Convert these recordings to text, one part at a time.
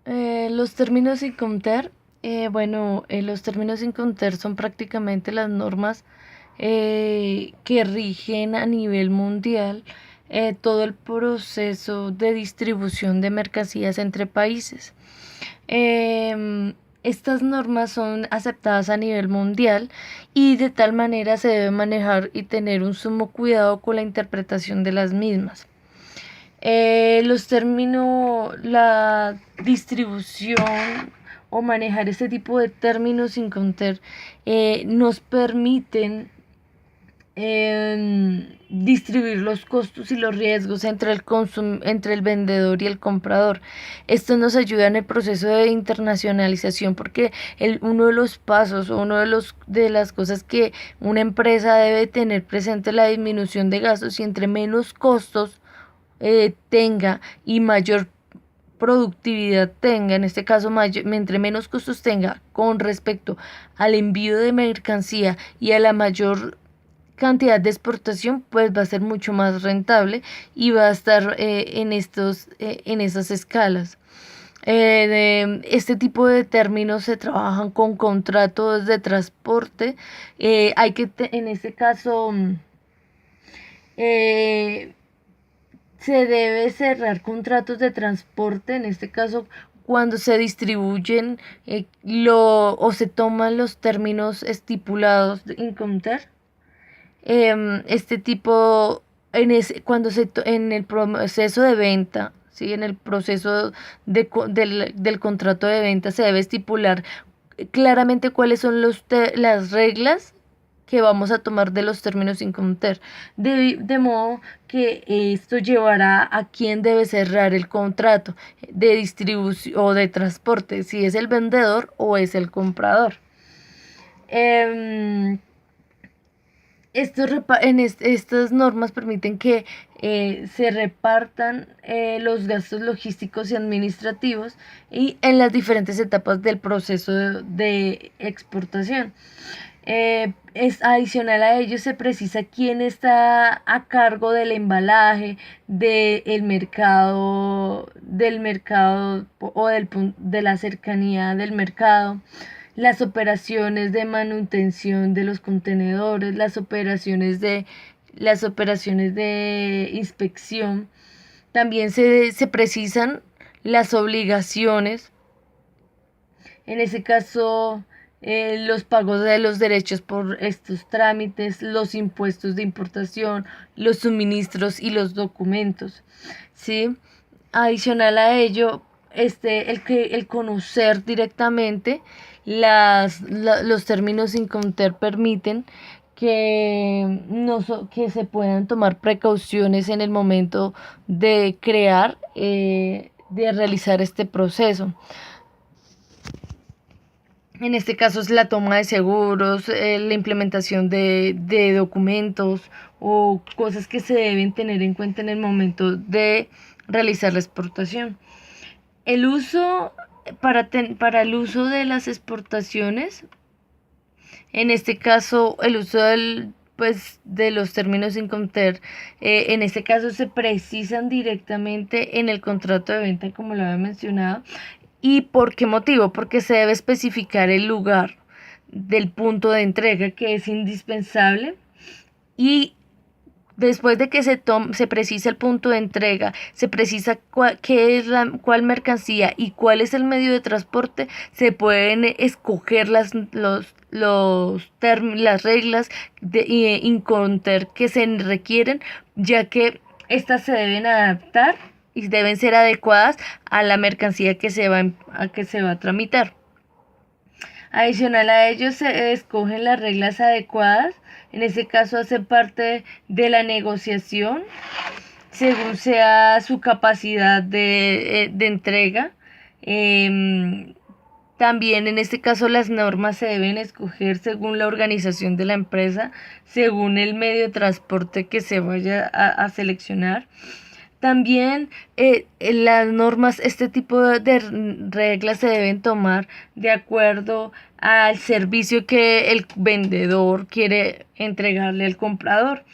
Los términos sin contar, los términos sin contar son prácticamente las normas que rigen a nivel mundial todo el proceso de distribución de mercancías entre países. Estas normas son aceptadas a nivel mundial y de tal manera se debe manejar y tener un sumo cuidado con la interpretación de las mismas. Los términos, la distribución o manejar este tipo de términos sin contar nos permiten distribuir los costos y los riesgos entre el vendedor y el comprador. Esto nos ayuda en el proceso de internacionalización porque uno de los pasos o de las cosas que una empresa debe tener presente es la disminución de gastos, y entre menos costos tenga y mayor productividad tenga, en este caso entre menos costos tenga con respecto al envío de mercancía y a la mayor cantidad de exportación, pues va a ser mucho más rentable y va a estar en esas escalas. Este tipo de términos se trabajan con contratos de transporte. En este caso eh, se debe cerrar contratos de transporte, en este caso cuando se distribuyen o se toman los términos estipulados de Incoterm. Este tipo, en el proceso de venta, ¿sí? En el proceso del contrato de venta se debe estipular claramente cuáles son las reglas que vamos a tomar de los términos sin contar, de modo que esto llevará a quién debe cerrar el contrato de distribución o de transporte, si es el vendedor o es el comprador. Estas normas permiten que se repartan los gastos logísticos y administrativos y en las diferentes etapas del proceso de exportación. Es adicional a ello, se precisa quién está a cargo del embalaje, del mercado o de la cercanía del mercado, las operaciones de manutención de los contenedores, las operaciones de inspección. También se precisan las obligaciones, en ese caso los pagos de los derechos por estos trámites, los impuestos de importación, los suministros y los documentos, ¿sí? Adicional a ello, el conocer directamente los términos sin contar permiten que se puedan tomar precauciones en el momento de de realizar este proceso. En este caso es la toma de seguros, la implementación de documentos o cosas que se deben tener en cuenta en el momento de realizar la exportación. El uso para el uso de las exportaciones, en este caso el uso de los términos sin contar, en este caso se precisan directamente en el contrato de venta, como lo había mencionado. ¿Y por qué motivo? Porque se debe especificar el lugar del punto de entrega, que es indispensable, y después de que se precisa el punto de entrega, se precisa cuál mercancía y cuál es el medio de transporte, se pueden escoger las reglas de Incoterm que se requieren, ya que estas se deben adaptar y deben ser adecuadas a la mercancía que se va a tramitar. Adicional a ello, se escogen las reglas adecuadas. En ese caso hace parte de la negociación según sea su capacidad de entrega. También en este caso las normas se deben escoger según la organización de la empresa, según el medio de transporte que se vaya a seleccionar. También las normas, este tipo de reglas se deben tomar de acuerdo al servicio que el vendedor quiere entregarle al comprador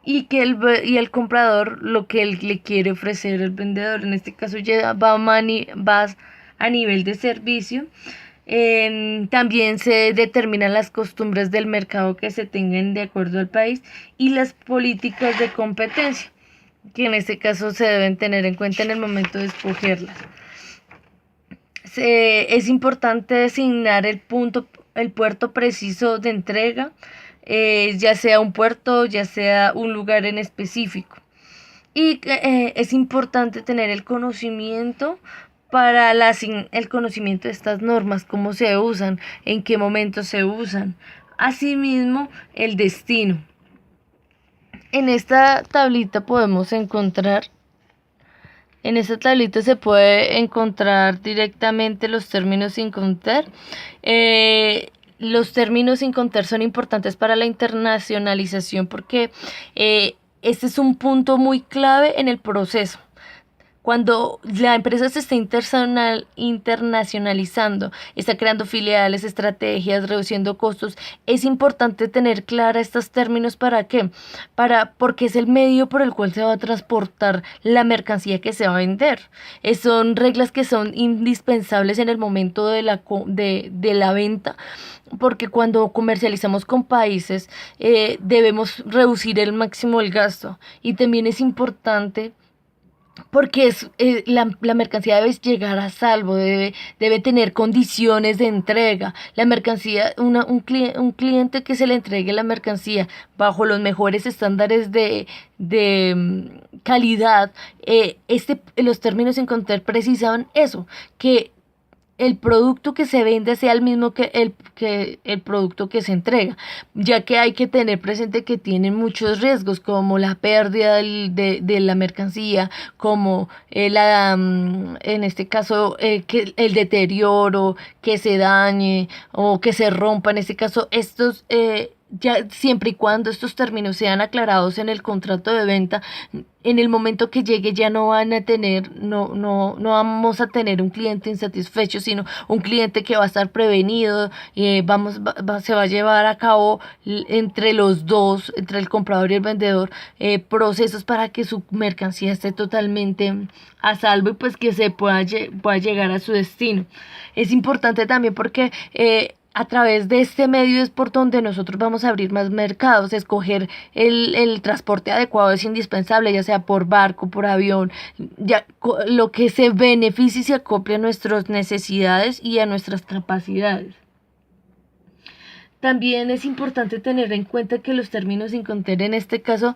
y el comprador lo que él le quiere ofrecer al vendedor. En este caso ya va a nivel de servicio. También se determinan las costumbres del mercado que se tengan de acuerdo al país y las políticas de competencia, que en este caso se deben tener en cuenta en el momento de escogerlas. Es importante designar el puerto preciso de entrega, ya sea un puerto, ya sea un lugar en específico. Y es importante tener el conocimiento el conocimiento de estas normas, cómo se usan, en qué momento se usan. Asimismo, el destino. En esta tablita se puede encontrar directamente los términos sin contar. Los términos sin contar son importantes para la internacionalización porque este es un punto muy clave en el proceso. Cuando la empresa se está internacionalizando, está creando filiales, estrategias, reduciendo costos, es importante tener clara estos términos. ¿Para qué? Porque es el medio por el cual se va a transportar la mercancía que se va a vender. Son reglas que son indispensables en el momento de la venta, porque cuando comercializamos con países debemos reducir el máximo el gasto. Y también es importante porque la mercancía debe llegar a salvo, debe tener condiciones de entrega. La mercancía, un cliente que se le entregue la mercancía bajo los mejores estándares de calidad, los términos sin contar precisan eso, que el producto que se vende sea el mismo que el producto que se entrega, ya que hay que tener presente que tienen muchos riesgos, como la pérdida de la mercancía, como en este caso que el deterioro, que se dañe o que se rompa. En este caso, ya siempre y cuando estos términos sean aclarados en el contrato de venta, en el momento que llegue ya no vamos a tener un cliente insatisfecho, sino un cliente que va a estar prevenido. Se va a llevar a cabo entre los dos, entre el comprador y el vendedor, procesos para que su mercancía esté totalmente a salvo y pues que se pueda llegar a su destino. Es importante también porque a través de este medio es por donde nosotros vamos a abrir más mercados. Escoger el transporte adecuado es indispensable, ya sea por barco, por avión, lo que se beneficie y se acople a nuestras necesidades y a nuestras capacidades. También es importante tener en cuenta que los términos sin contar en este caso,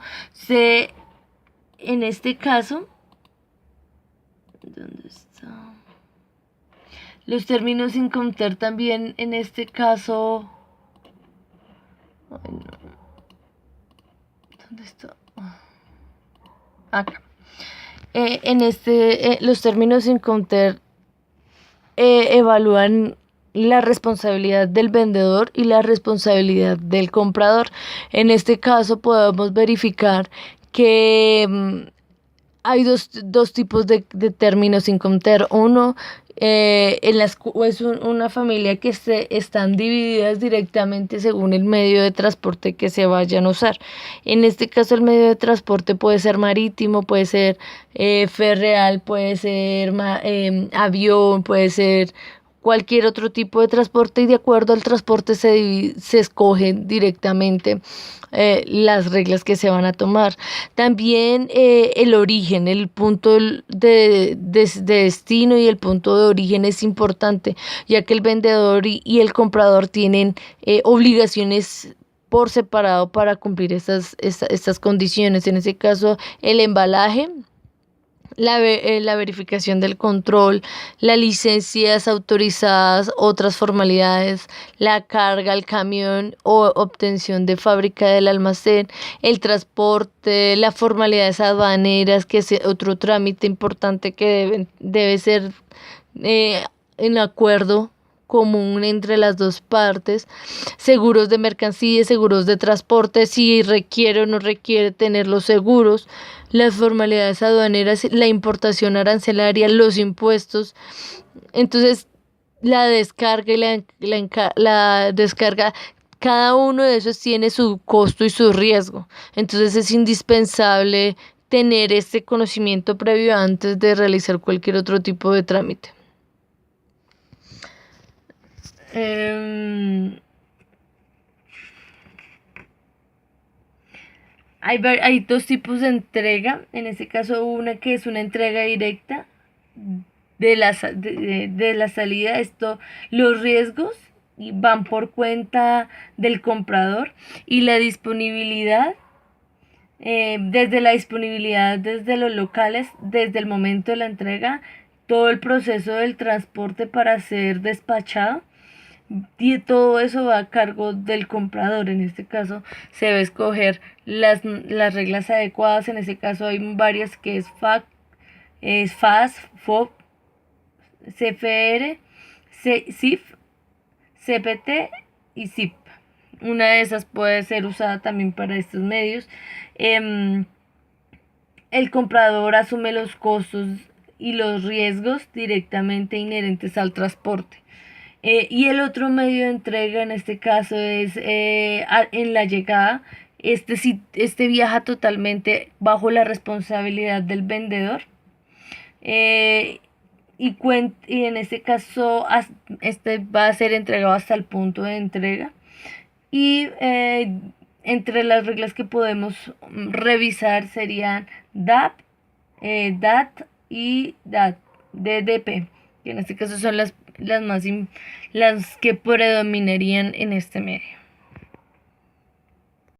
¿dónde está? Los términos sin contar también en este caso. Ay, no. ¿Dónde está? Acá. Los términos sin contar evalúan la responsabilidad del vendedor y la responsabilidad del comprador. En este caso podemos verificar que hay dos tipos de términos sin contar. Uno, es una familia que están divididas directamente según el medio de transporte que se vayan a usar. En este caso el medio de transporte puede ser marítimo, puede ser ferreal, puede ser avión, puede ser cualquier otro tipo de transporte, y de acuerdo al transporte se escogen directamente las reglas que se van a tomar. También el origen, el punto de destino y el punto de origen es importante, ya que el vendedor y el comprador tienen obligaciones por separado para cumplir estas condiciones. En ese caso, el embalaje, la verificación del control, las licencias autorizadas, otras formalidades, la carga al camión o obtención de fábrica del almacén, el transporte, las formalidades aduaneras, que es otro trámite importante que debe ser en acuerdo común entre las dos partes, seguros de mercancías, seguros de transporte, si requiere o no requiere tener los seguros, las formalidades aduaneras, la importación arancelaria, los impuestos. Entonces, la descarga y la descarga, cada uno de esos tiene su costo y su riesgo. Entonces, es indispensable tener este conocimiento previo antes de realizar cualquier otro tipo de trámite. Em, hay dos tipos de entrega. En este caso, una que es una entrega directa de la salida. Los riesgos van por cuenta del comprador y la disponibilidad. Desde la disponibilidad, desde los locales, desde el momento de la entrega, todo el proceso del transporte para ser despachado y todo eso va a cargo del comprador. En este caso se debe escoger las reglas adecuadas. En este caso hay varias que es FAS, FOB, CFR, CIF, CPT y ZIP. Una de esas puede ser usada también para estos medios. Em, el comprador asume los costos y los riesgos directamente inherentes al transporte. Y el otro medio de entrega en este caso es en la llegada. Este viaja totalmente bajo la responsabilidad del vendedor. eh, y en este caso este va a ser entregado hasta el punto de entrega. Y entre las reglas que podemos revisar serían DAP, DAT y DDP, que en este caso son las que predominarían en este medio.